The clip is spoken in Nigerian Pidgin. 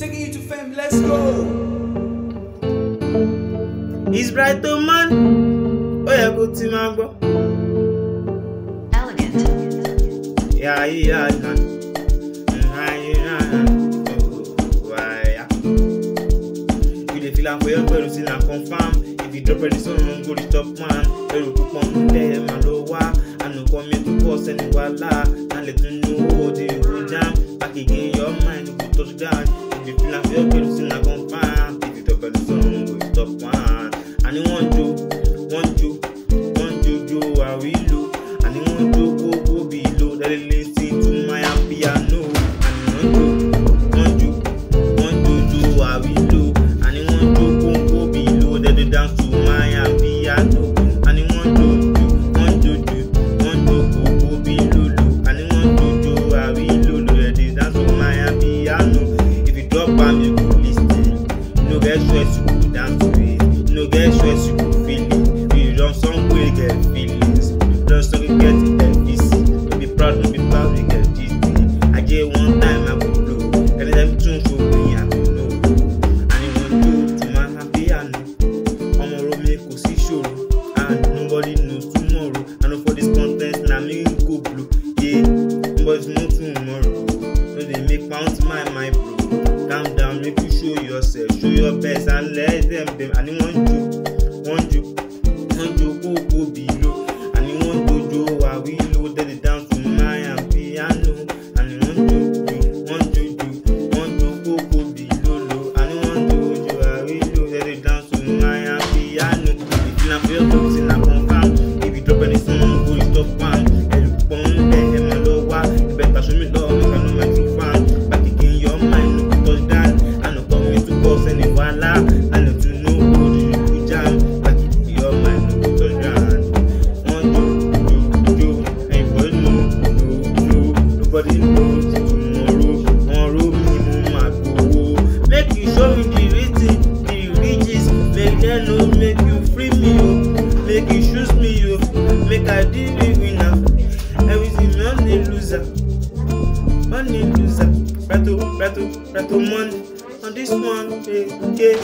Taking you to fame, let's go. It's Brightomoney. Oh yeah, go to Mango. Elegant. Yeah. You dey feel am for your girl, see na confirm. If you drop any song, go the top man. Every coupon there, man, low wa. I no come here to cause any wala. Now let you know what they go jam. Back again, your mind go touch ground. If you feel am for your girl, see na confirm. If you drop any song, go the top one. And you want to, I will low. And you want to go below. That listen to my piano. And you want to, I will low. And you want to go below. That they dance to my piano. And you want to go below. And you want to I will low. That they dance to my piano. If you drop am, you go listen. You no get stress, you go dance to it. You no get stress, you go feel it. If you drum song, we get feelings. Drum song, we get FVC. No be proud, we get this thing. I get one time, I go blow. Anytime you tune for me, I go know. And you want to my piano. I'm a make us see show. And nobody knows tomorrow. I know for this content, now me go blue. Yeah, nobody's know tomorrow. No, they make pounds my bro. Calm down, make you show yourself, show your best, and let them. And you want you go below. And you want to do I will low, then it down to my piano. And you want to go below low. And you want to do I will low, then it down to my piano. If you not feel good, see na confirm. If you drop any song, go the top one. And you put on there, man, low wa. You better show me love, make I know my true fan. Back again, your mind no go touch that. I no come here to cause any wala. I know to know how you jam. Back again, your mind no go touch that. Nobody knows tomorrow. Tomorrow minimum I go. Make you show me the reason, the riches. Make them know, make you free me up. Make you choose me up. Make I deal with winner. Everything money loser. Brightomoney on this one. Yeah.